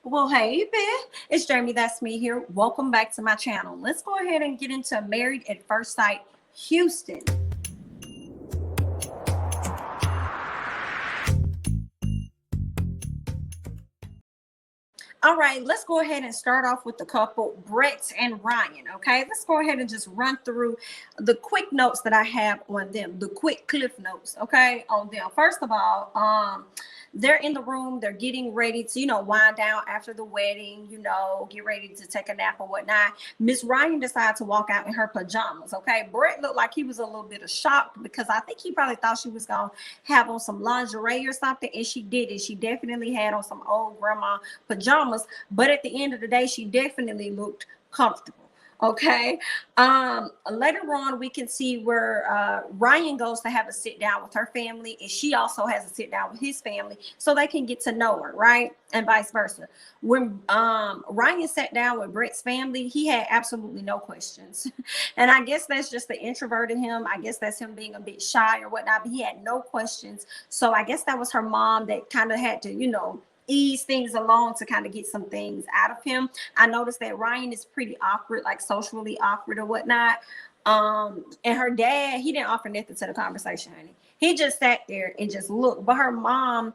Well, hey, Beth, it's Jamie. That's me here. Welcome back to my channel. Let's go ahead and get into Married at First Sight Houston. All right, let's go ahead and start off with the couple, Brett and Ryan. Okay, let's go ahead and just run through the quick notes that I have on them, the quick cliff notes. Okay, on them. First of all, they're in the room, they're getting ready to, wind down after the wedding, get ready to take a nap or whatnot. Miss Ryan decided to walk out in her pajamas. Okay, Brett looked like he was a little bit of shocked because I think he probably thought she was gonna have on some lingerie or something, and she didn't. She definitely had on some old grandma pajamas, but at the end of the day, she definitely looked comfortable. Okay. Later on, we can see where Ryan goes to have a sit down with her family, and she also has a sit down with his family so they can get to know her, right? And vice versa. When Ryan sat down with Brett's family, he had absolutely no questions. And I guess that's just the introvert in him. I guess that's him being a bit shy or whatnot, but he had no questions. So I guess that was her mom that kind of had to, ease things along to kind of get some things out of him. I noticed that Ryan is pretty awkward, like socially awkward or whatnot. And her dad, he didn't offer nothing to the conversation, honey. He just sat there and just looked. But her mom,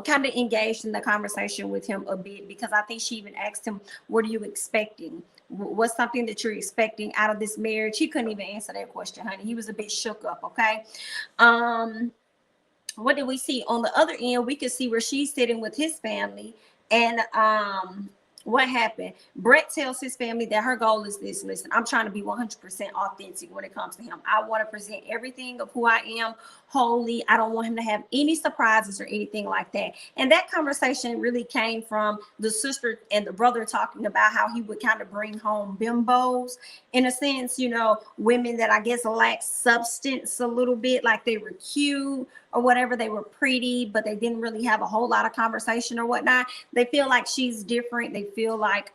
kind of engaged in the conversation with him a bit because I think she even asked him, "What are you expecting? What's something that you're expecting out of this marriage?" He couldn't even answer that question, honey. He was a bit shook up. Okay. Um, what did we see on the other end? We could see where she's sitting with his family, and what happened? Brett tells his family that her goal is this: listen, I'm trying to be 100% authentic when it comes to him. I want to present everything of who I am wholly. I don't want him to have any surprises or anything like that. And that conversation really came from the sister and the brother talking about how he would kind of bring home bimbos, in a sense, women that I guess lack substance a little bit, like they were cute or whatever, they were pretty, but they didn't really have a whole lot of conversation or whatnot. They feel like she's different. They feel like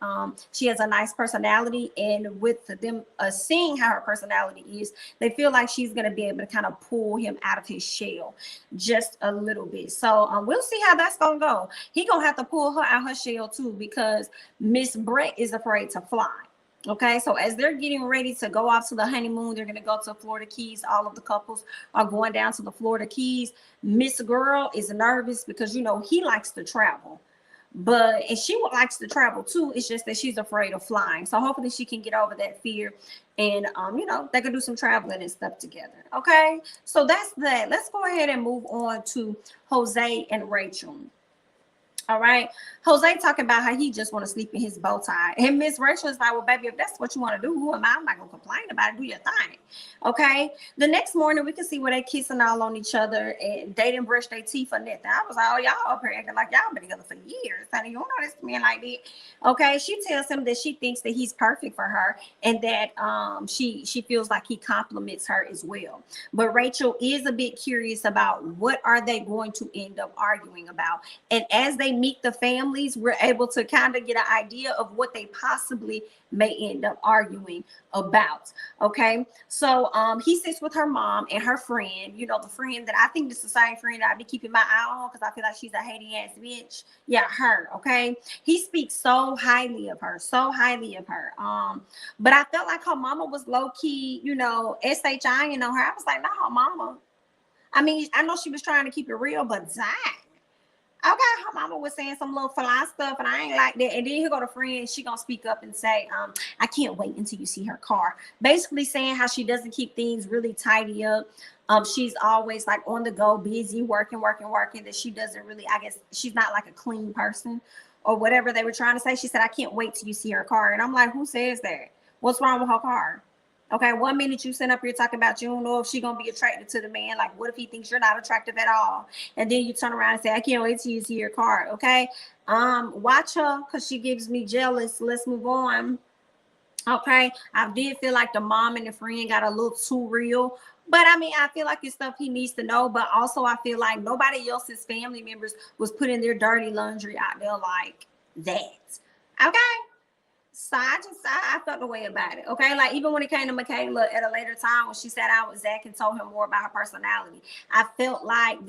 she has a nice personality, and with them seeing how her personality is, they feel like she's going to be able to kind of pull him out of his shell just a little bit. So we'll see how that's going to go. He going to have to pull her out her shell too, because Miss Brett is afraid to fly. Okay, so as they're getting ready to go off to the honeymoon, they're going to go to Florida Keys. All of the couples are going down to the Florida Keys. Miss Girl is nervous because, he likes to travel. And she likes to travel too. It's just that she's afraid of flying. So hopefully she can get over that fear, and, they can do some traveling and stuff together. Okay, so that's that. Let's go ahead and move on to Jose and Rachel. All right. Jose talking about how he just want to sleep in his bow tie. And Miss Rachel is like, well, baby, if that's what you want to do, who am I? I'm not going to complain about it. Do your thing. Okay. The next morning, we can see where they kissing all on each other, and they didn't brush their teeth or nothing. I was like, oh, y'all up here acting like y'all been together for years. Honey, you don't know this man like that. Okay. She tells him that she thinks that he's perfect for her, and that she feels like he compliments her as well. But Rachel is a bit curious about what are they going to end up arguing about. And as they meet the families, we're able to kind of get an idea of what they possibly may end up arguing about. Okay, so he sits with her mom and her friend, the friend that I think is the same friend that I be keeping my eye on because I feel like she's a hating ass bitch. Yeah, her. Okay, he speaks so highly of her, so highly of her. But I felt like her mama was low-key, SHIing on her. I was like, not her mama. I mean, I know she was trying to keep it real, but dang. Okay, her mama was saying some little fly stuff, and I ain't like that. And then here go the friend, she gonna speak up and say, I can't wait until you see her car. Basically saying how she doesn't keep things really tidy up. She's always like on the go, busy, working, that she doesn't really, I guess she's not like a clean person or whatever they were trying to say. She said, I can't wait till you see her car. And I'm like, who says that? What's wrong with her car? Okay, 1 minute you sit up here talking about you don't know if she's gonna be attracted to the man. Like, what if he thinks you're not attractive at all? And then you turn around and say, I can't wait till you see your card. Okay. Watch her because she gives me jealous. Let's move on. Okay. I did feel like the mom and the friend got a little too real. But I mean, I feel like it's stuff he needs to know. But also I feel like nobody else's family members was putting their dirty laundry out there like that. Okay. So I felt the way about it. Okay. Like even when it came to Michaela at a later time when she sat out with Zach and told him more about her personality, I felt like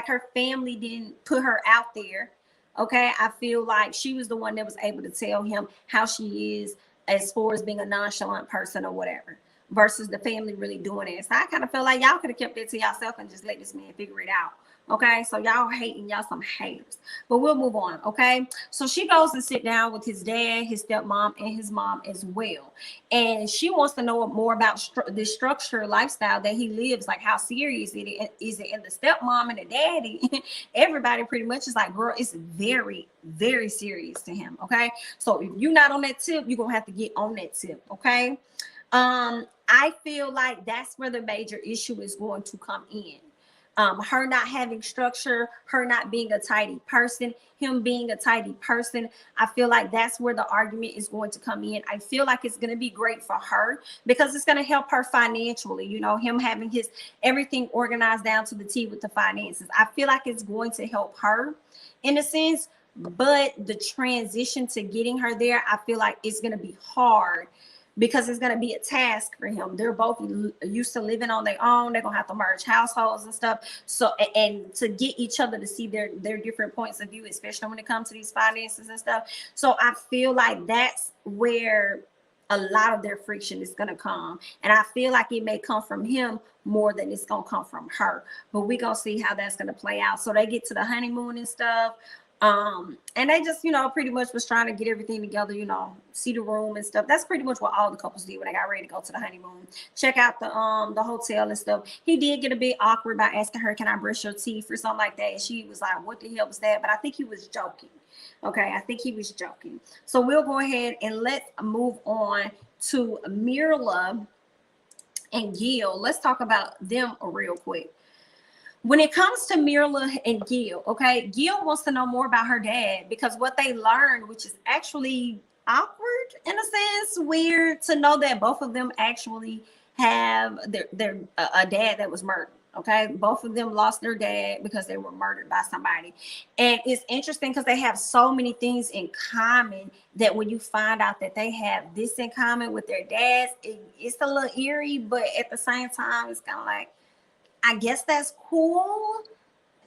her family didn't put her out there Okay, I feel like she was the one that was able to tell him how she is as far as being a nonchalant person or whatever, versus the family really doing it. So I kind of feel like y'all could have kept it to yourself and just let this man figure it out. Okay, so y'all hating, y'all some haters. But we'll move on. Okay, so she goes to sit down with his dad, his stepmom, and his mom as well, and she wants to know more about this structured lifestyle that he lives. Like, how serious it is it? And the stepmom and the daddy, everybody pretty much is like, girl, it's very, very serious to him. Okay, so if you're not on that tip, you're gonna have to get on that tip. Okay, I feel like that's where the major issue is going to come in. Her not having structure, her not being a tidy person, him being a tidy person. I feel like that's where the argument is going to come in. I feel like it's going to be great for her because it's going to help her financially. You know, him having his everything organized down to the T with the finances. I feel like it's going to help her in a sense, but the transition to getting her there, I feel like it's going to be hard because it's going to be a task for him. They're both used to living on their own. They're going to have to merge households and stuff. So, and to get each other to see their different points of view, especially when it comes to these finances and stuff. So I feel like that's where a lot of their friction is going to come. And I feel like it may come from him more than it's going to come from her. But we're going to see how that's going to play out. So they get to the honeymoon and stuff. And they just, pretty much was trying to get everything together, see the room and stuff. That's pretty much what all the couples did when they got ready to go to the honeymoon. Check out the hotel and stuff. He did get a bit awkward by asking her, "Can I brush your teeth?" or something like that. And she was like, "What the hell was that?" But I think he was joking. Okay, I think he was joking. So we'll go ahead and let's move on to Mirla and Gil. Let's talk about them real quick. When it comes to Mirla and Gil, okay, Gil wants to know more about her dad because what they learned, which is actually awkward in a sense, weird to know that both of them actually have their a dad that was murdered. Okay, both of them lost their dad because they were murdered by somebody, and it's interesting because they have so many things in common that when you find out that they have this in common with their dads, it's a little eerie, but at the same time, it's kind of like, I guess that's cool.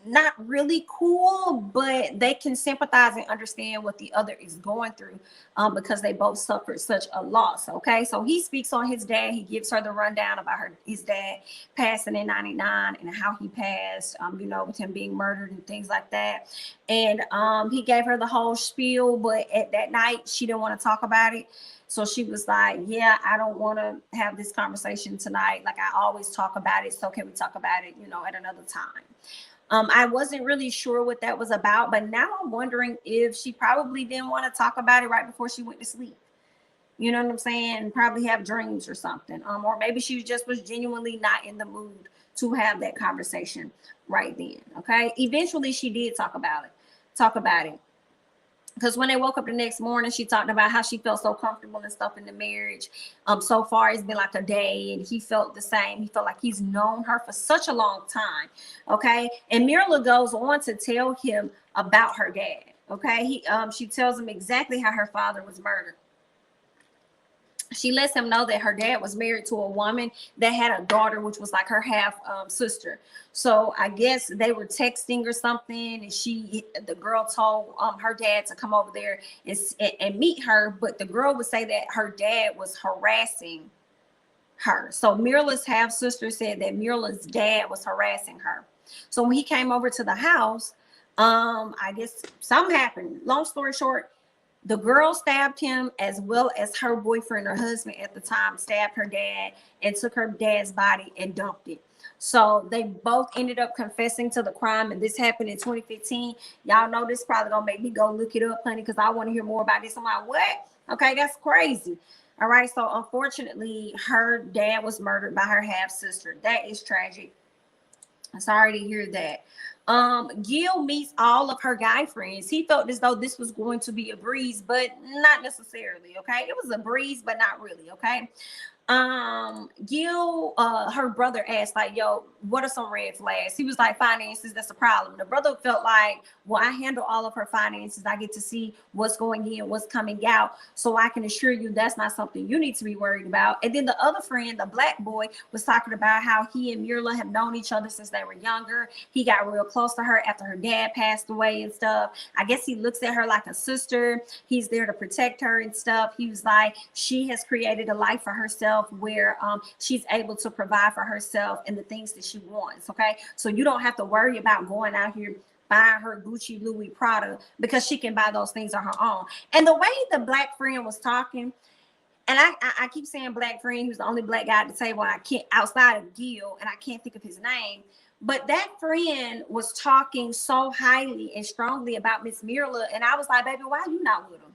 Not really cool, but they can sympathize and understand what the other is going through because they both suffered such a loss. Okay, so he speaks on his dad. He gives her the rundown about his dad passing in '99 and how he passed, with him being murdered and things like that. And he gave her the whole spiel, but at that night, she didn't want to talk about it. So she was like, "Yeah, I don't want to have this conversation tonight. Like, I always talk about it. So can we talk about it, at another time?" I wasn't really sure what that was about, but now I'm wondering if she probably didn't want to talk about it right before she went to sleep. You know what I'm saying? Probably have dreams or something. Or maybe she just was genuinely not in the mood to have that conversation right then. Okay. Eventually she did talk about it. Because when they woke up the next morning, she talked about how she felt so comfortable and stuff in the marriage. So far, it's been like a day, and he felt the same. He felt like he's known her for such a long time. Okay, and Mirla goes on to tell him about her dad. Okay, she tells him exactly how her father was murdered. She lets him know that her dad was married to a woman that had a daughter, which was like her half sister. So I guess they were texting or something, and the girl told her dad to come over there and meet her, but the girl would say that her dad was harassing her. So Mirla's half sister said that Mirla's dad was harassing her. So when he came over to the house, I guess something happened. Long story short, the girl stabbed him, as well as her boyfriend or husband at the time stabbed her dad and took her dad's body and dumped it. So they both ended up confessing to the crime, and this happened in 2015. Y'all know this probably gonna make me go look it up, honey, because I want to hear more about this. I'm like, what? Okay, that's crazy. All right, so unfortunately, her dad was murdered by her half sister. That is tragic. I'm sorry to hear that. Gil meets all of her guy friends. He felt as though this was going to be a breeze, but not necessarily. Okay, it was a breeze, but not really. Okay, Gil, her brother asked, like, yo, what are some red flags? He was like, finances, that's a problem. The brother felt like, well, I handle all of her finances. I get to see what's going in, what's coming out. So I can assure you that's not something you need to be worried about. And then the other friend, the black boy, was talking about how he and Myrla have known each other since they were younger. He got real close to her after her dad passed away and stuff. I guess he looks at her like a sister. He's there to protect her and stuff. He was like, she has created a life for herself where she's able to provide for herself and the things that she wants. Okay, so you don't have to worry about going out here buying her Gucci, Louis, Prada, because she can buy those things on her own. And the way the black friend was talking, and I keep saying black friend, he was the only black guy at the table, I can't, outside of Gil, and I can't think of his name. But that friend was talking so highly and strongly about Miss Myrla, and I was like, baby, why are you not with him?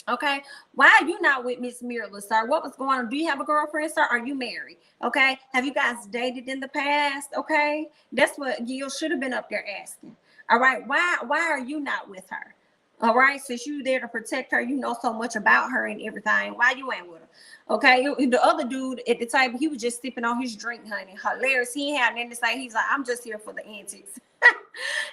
Okay, why are you not with Miss Myrla, sir? What was going on? Do you have a girlfriend, sir? Are you married? Okay, have you guys dated in the past? Okay, that's what Gil should have been up there asking. All right, why are you not with her? All right, since you there to protect her, you know so much about her and everything. Why you ain't with her? Okay, the other dude at the table, he was just sipping on his drink, honey. Hilarious. He ain't had nothing to say. He's like, I'm just here for the antics.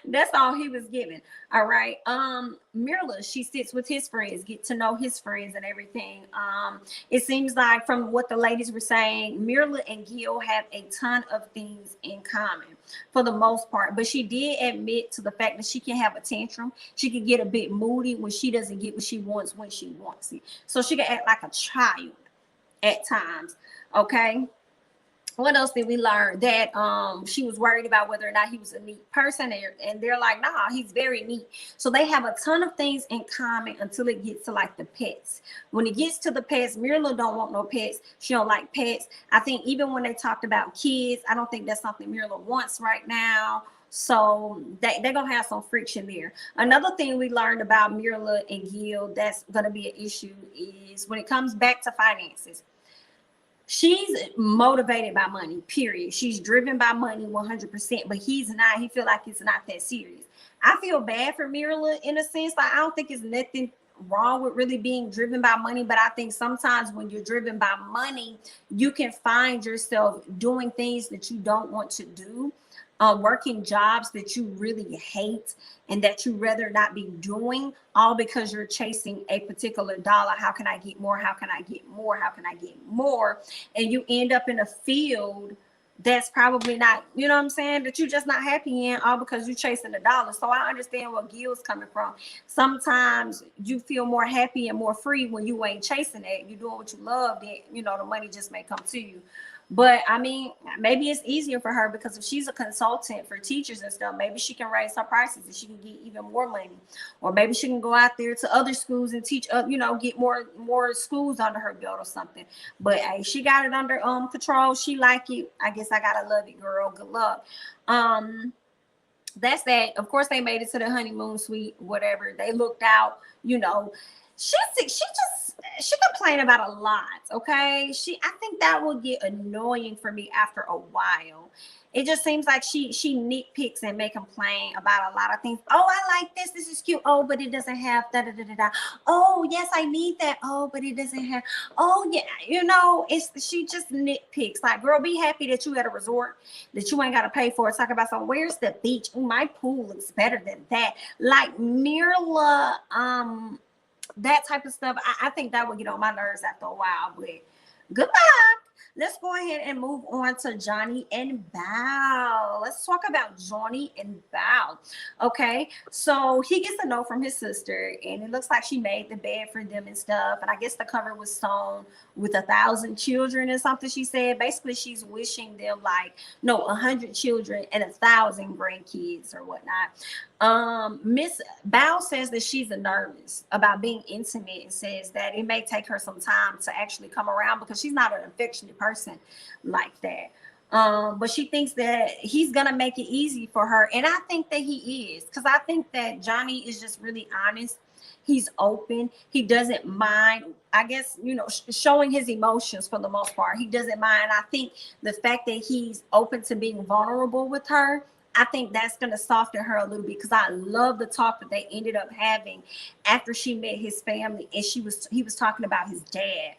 That's all he was giving. All right. Myrla, she sits with his friends, get to know his friends and everything. It seems like from what the ladies were saying, Myrla and Gil have a ton of things in common for the most part. But she did admit to the fact that she can have a tantrum. She can get a bit moody when she doesn't get what she wants when she wants it. So she can act like a child at times. Okay. What else did we learn? That she was worried about whether or not he was a neat person, and they're like, nah, he's very neat. So they have a ton of things in common until it gets to like the pets. When it gets to the pets, Myrla don't want no pets. She don't like pets. I think even when they talked about kids, I don't think that's something Myrla wants right now. So they're gonna have some friction there. Another thing we learned about Myrla and Gil that's gonna be an issue is when it comes back to finances. She's motivated by money, period. She's driven by money 100%, but he's not. He feel like it's not that serious. I feel bad for Myrla in a sense. Like, I don't think it's nothing wrong with really being driven by money, but I think sometimes when you're driven by money, you can find yourself doing things that you don't want to do, working jobs that you really hate and that you rather not be doing, all because you're chasing a particular dollar. How can I get more? How can I get more? How can I get more? And you end up in a field that's probably not, you know what I'm saying, that you're just not happy in, all because you're chasing the dollar. So I understand where Gil's coming from. Sometimes you feel more happy and more free when you ain't chasing it. You're doing what you love, then, you know, the money just may come to you. But I mean, maybe it's easier for her because if she's a consultant for teachers and stuff, maybe she can raise her prices and she can get even more money. Or maybe she can go out there to other schools and teach, you know, get more schools under her belt or something. But hey, she got it under control. She like it. I guess I gotta love it, girl. Good luck. That's that. Of course, they made it to the honeymoon suite, whatever. They looked out, you know. She complained about a lot. Okay, I think that will get annoying for me after a while. It just seems like she nitpicks and may complain about a lot of things. Oh, I like this. This is cute. Oh, but it doesn't have da da da da da. Oh, yes, I need that. Oh, but it doesn't have. Oh, yeah, you know, she just nitpicks. Like, girl, be happy that you at a resort that you ain't got to pay for. Talk about some. Where's the beach? Ooh, my pool looks better than that. Like Myrla, that type of stuff, I think that would get on my nerves after a while. But good luck. Let's go ahead and move on to Johnny and Bao. Let's talk about Johnny and Bao. Okay, so he gets a note from his sister, and it looks like she made the bed for them and stuff. And I guess the cover was sewn with 1,000 children or something. She said basically she's wishing them 100 children and 1,000 grandkids or whatnot. Miss Bao says that she's nervous about being intimate and says that it may take her some time to actually come around because she's not an affectionate person like that. But she thinks that he's gonna make it easy for her, and I think that he is, because I think that Johnny is just really honest. He's open. He doesn't mind, I guess, you know, showing his emotions for the most part. He doesn't mind. I think the fact that he's open to being vulnerable with her, I think that's going to soften her a little bit, because I love the talk that they ended up having after she met his family, and he was talking about his dad.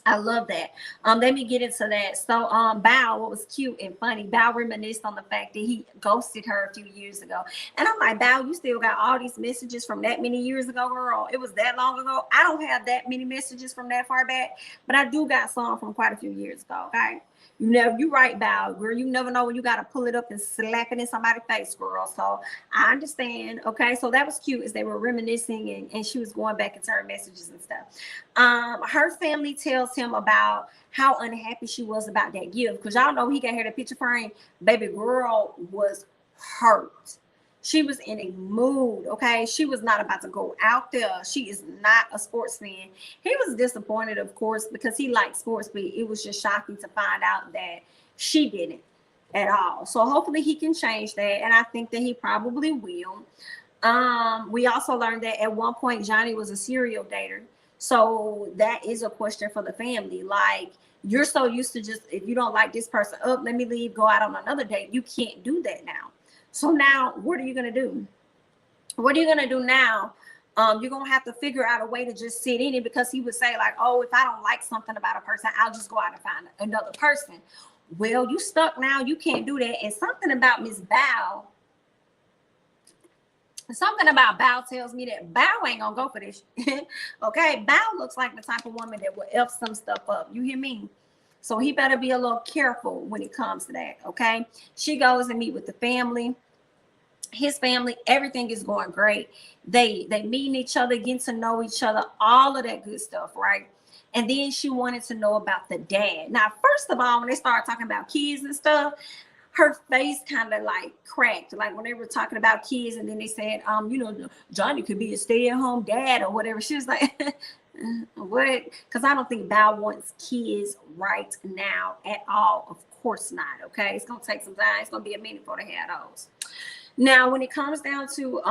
I love that. Let me get into that. So, Bao, what was cute and funny, Bao reminisced on the fact that he ghosted her a few years ago. And I'm like, Bao, you still got all these messages from that many years ago, girl. It was that long ago. I don't have that many messages from that far back, but I do got some from quite a few years ago. Okay. You right, Bao, girl. You never know when you gotta pull it up and slap it in somebody's face, girl. So I understand. Okay, so that was cute as they were reminiscing and she was going back into her messages and stuff. Her family tells him about how unhappy she was about that gift, because y'all know he got her the picture frame. Baby girl was hurt. She was in a mood, okay? She was not about to go out there. She is not a sports fan. He was disappointed, of course, because he liked sports, but it was just shocking to find out that she didn't at all. So hopefully he can change that, and I think that he probably will. We also learned that at one point Johnny was a serial dater. So that is a question for the family. Like, you're so used to just, if you don't like this person, oh, let me leave, go out on another date. You can't do that now. So now what are you going to do? What are you going to do now? You're going to have to figure out a way to just sit in it, because he would say like, oh, if I don't like something about a person, I'll just go out and find another person. Well, you stuck now. You can't do that. And something about Miss Bao, tells me that Bao ain't gonna go for this. Okay, Bao looks like the type of woman that will F some stuff up. You hear me? So he better be a little careful when it comes to that. Okay, she goes and meet with the family. His family, everything is going great. They meeting each other, getting to know each other, all of that good stuff, right? And then she wanted to know about the dad. Now, first of all, when they started talking about kids and stuff, her face kind of like cracked, like when they were talking about kids, and then they said, Johnny could be a stay-at-home dad or whatever. She was like, what? Because I don't think Bao wants kids right now at all. Of course not. Okay, it's gonna take some time. It's gonna be a minute before they have those. Now, when it comes down to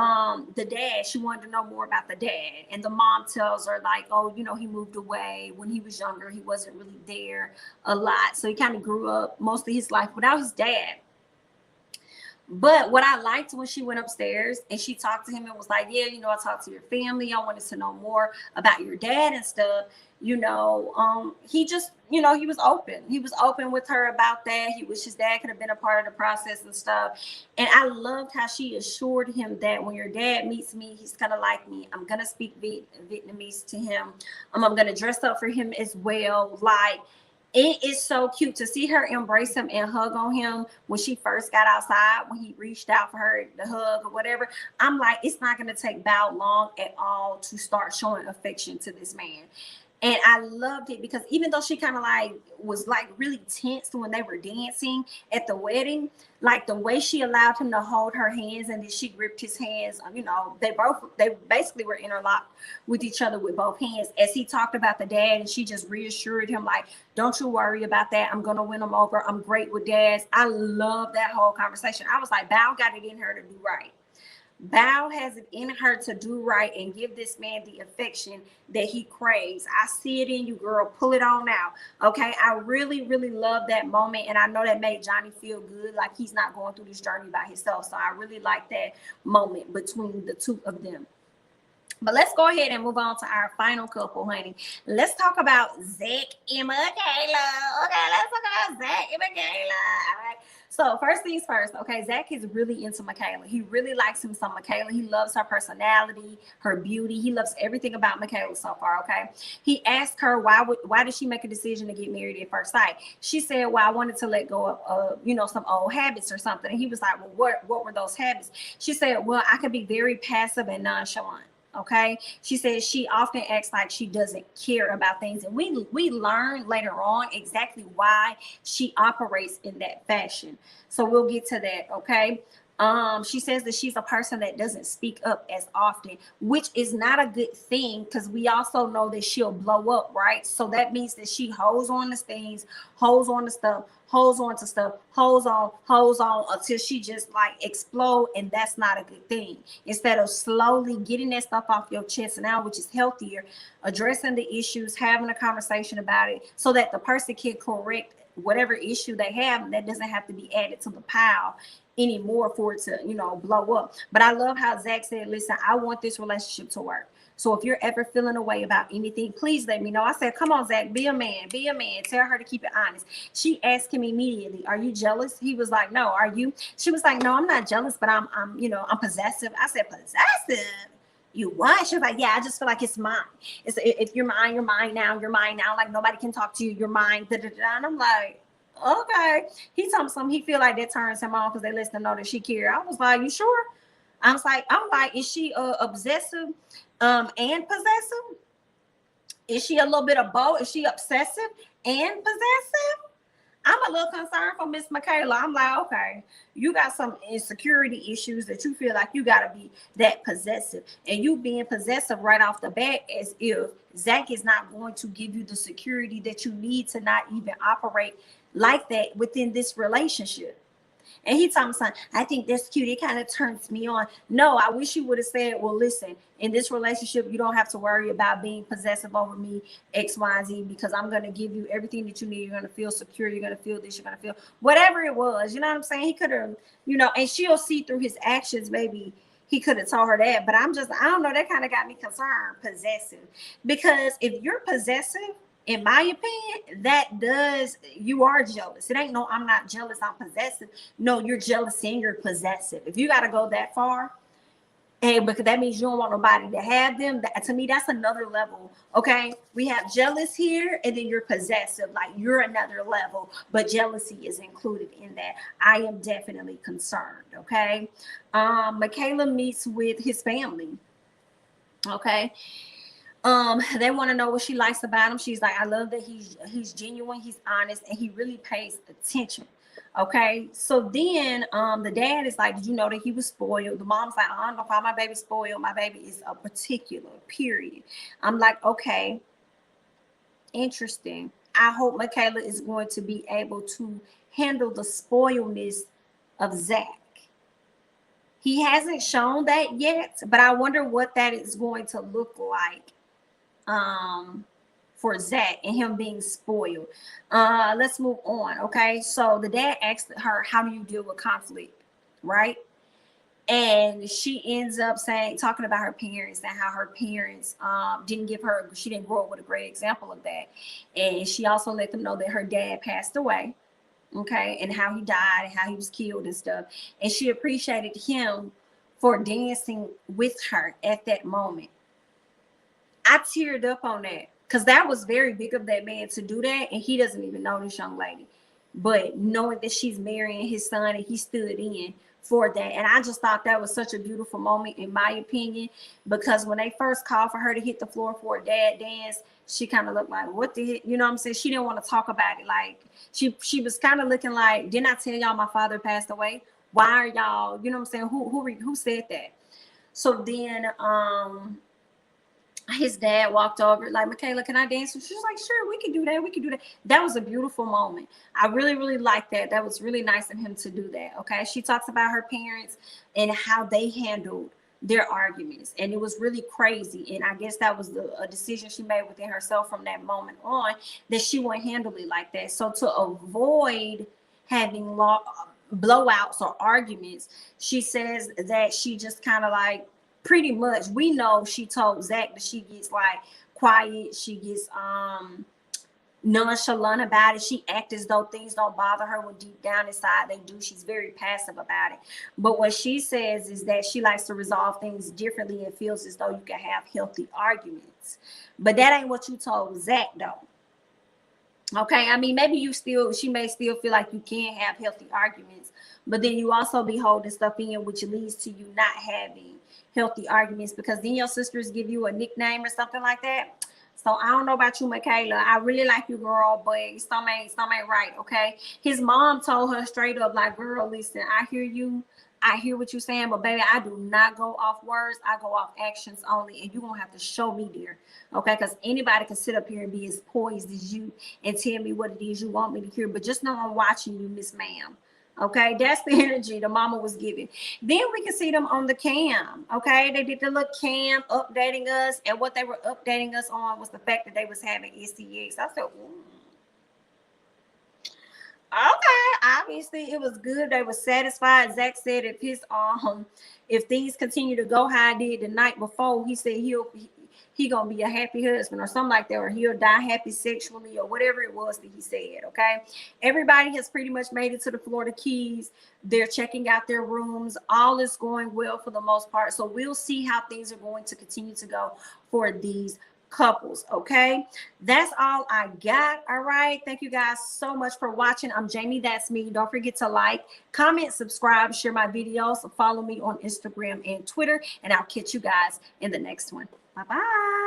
the dad, she wanted to know more about the dad. And the mom tells her like, oh, he moved away when he was younger. He wasn't really there a lot. So he kind of grew up most of his life without his dad. But what I liked when she went upstairs and she talked to him and was like, yeah, I talked to your family. I wanted to know more about your dad and stuff. He just, he was open. He was open with her about that. He wished his dad could have been a part of the process and stuff. And I loved how she assured him that when your dad meets me, he's going to like me. I'm going to speak Vietnamese to him. I'm going to dress up for him as well. Like, it is so cute to see her embrace him and hug on him when she first got outside, when he reached out for her to hug or whatever. I'm like, it's not going to take Bao long at all to start showing affection to this man. And I loved it because even though she kind of like was like really tense when they were dancing at the wedding, like the way she allowed him to hold her hands and then she gripped his hands, they basically were interlocked with each other with both hands as he talked about the dad, and she just reassured him like, don't you worry about that. I'm going to win him over. I'm great with dads. I love that whole conversation. I was like, Bao got it in her to do right. Bao has it in her to do right and give this man the affection that he craves. I see it in you, girl. Pull it on out. Okay. I really, really love that moment. And I know that made Johnny feel good. Like he's not going through this journey by himself. So I really like that moment between the two of them. But let's go ahead and move on to our final couple, honey. Let's talk about Zach and Michaela. Okay, let's talk about Zach and Michaela. All right. So first things first, okay, Zach is really into Michaela. He really likes him some Michaela. He loves her personality, her beauty. He loves everything about Michaela so far, okay? He asked her why did she make a decision to get married at first sight? She said, well, I wanted to let go of some old habits or something. And he was like, well, what were those habits? She said, well, I could be very passive and nonchalant. Okay, she says she often acts like she doesn't care about things, and we learn later on exactly why she operates in that fashion. So we'll get to that. Okay. She says that she's a person that doesn't speak up as often, which is not a good thing because we also know that she'll blow up, right? So that means that she holds on to things, holds on to stuff, holds on to stuff, holds on until she just like explode, and that's not a good thing. Instead of slowly getting that stuff off your chest now, which is healthier, addressing the issues, having a conversation about it so that the person can correct whatever issue they have, that doesn't have to be added to the pile, anymore for it to, you know, blow up. But I love how Zach said, listen, I want this relationship to work. So if you're ever feeling a way about anything, please let me know. I said, come on, Zach, be a man, be a man. Tell her to keep it honest. She asked him immediately, are you jealous? He was like, no. Are you? She was like, no, I'm not jealous, but I'm I'm possessive. I said, possessive? You what? She was like, yeah, I just feel like it's mine. It's, if you're mine, you're mine now. You're mine now. Like nobody can talk to you. You're mine. Da, da, da. And I'm like, okay. He told me something. He feel like that turns him on because they let him know that she care. I was like, you sure? I'm like, is she obsessive and possessive? Is she a little bit of both? Is she obsessive and possessive? I'm a little concerned for Miss Michaela. I'm like, okay, you got some insecurity issues that you feel like you got to be that possessive. And you being possessive right off the bat, as if Zach is not going to give you the security that you need to not even operate like that within this relationship. And he told me something, I think that's cute. It kind of turns me on. No, I wish you would have said, well, listen, in this relationship, you don't have to worry about being possessive over me, X, Y, and Z, because I'm going to give you everything that you need. You're going to feel secure. You're going to feel this. You're going to feel whatever it was. You know what I'm saying? He could have, and she'll see through his actions, maybe he could have told her that. But I don't know. That kind of got me concerned, possessive. Because if you're possessive, in my opinion, you are jealous. It ain't no, I'm not jealous, I'm possessive. No, you're jealous and you're possessive. If you got to go that far, and because that means you don't want nobody to have them, to me, that's another level. Okay. We have jealous here, and then you're possessive, like you're another level, but jealousy is included in that. I am definitely concerned. Okay. Michaela meets with his family. Okay. They want to know what she likes about him. She's like, I love that he's genuine, he's honest, and he really pays attention. Okay, so then the dad is like, did you know that he was spoiled? The mom's like, I don't know if my baby's spoiled. My baby is a particular, period. I'm like, okay, interesting. I hope Michaela is going to be able to handle the spoiledness of Zach. He hasn't shown that yet, but I wonder what that is going to look like for Zach and him being spoiled. Let's move on. Okay, so the dad asked her, how do you deal with conflict, right? And she ends up talking about her parents and how her parents she didn't grow up with a great example of that. And she also let them know that her dad passed away, okay, and how he died and how he was killed and stuff. And she appreciated him for dancing with her at that moment. I teared up on that because that was very big of that man to do that, and he doesn't even know this young lady. But knowing that she's marrying his son, and he stood in for that, and I just thought that was such a beautiful moment, in my opinion, because when they first called for her to hit the floor for a dad dance, she kind of looked like, what the heck? You know what I'm saying? She didn't want to talk about it. Like she was kind of looking like, didn't I tell y'all my father passed away? Why are y'all? You know what I'm saying? Who said that? So then his dad walked over, like, Michaela, can I dance? And she was like, sure, we can do that. We can do that. That was a beautiful moment. I really, really liked that. That was really nice of him to do that. Okay. She talks about her parents and how they handled their arguments. And it was really crazy. And I guess that was a decision she made within herself from that moment on, that she wouldn't handle it like that. So to avoid having blowouts or arguments, she says that she just kind of like, pretty much, we know she told Zach that she gets like quiet, she gets nonchalant about it. She acts as though things don't bother her when deep down inside they do. She's very passive about it. But what she says is that she likes to resolve things differently and feels as though you can have healthy arguments. But that ain't what you told Zach though. Okay, I mean, maybe she may still feel like you can have healthy arguments, but then you also be holding stuff in, which leads to you not having healthy arguments, because then your sisters give you a nickname or something like that. So I don't know about you, Michaela. I really like you, girl, but something ain't right, okay? His mom told her straight up, like, girl, listen, I hear you. I hear what you're saying, but baby, I do not go off words. I go off actions only, and you're going to have to show me there, okay? Because anybody can sit up here and be as poised as you and tell me what it is you want me to hear, but just know I'm watching you, Miss Ma'am. Okay, that's the energy the mama was giving. Then we can see them on the cam. Okay, they did the little cam updating us, and what they were updating us on was the fact that they was having STX. I said, ooh. Okay, obviously it was good. They were satisfied. Zach said if things continue to go how I did the night before, he said he gonna be a happy husband or something like that, or he'll die happy sexually or whatever it was that he said. Okay, everybody has pretty much made it to the Florida Keys. They're checking out their rooms. All is going well for the most part. So we'll see how things are going to continue to go for these couples. Okay, that's all I got. All right, thank you guys so much for watching. I'm Jamie, that's me. Don't forget to like, comment, subscribe, share my videos, follow me on Instagram and Twitter, and I'll catch you guys in the next one. Bye bye.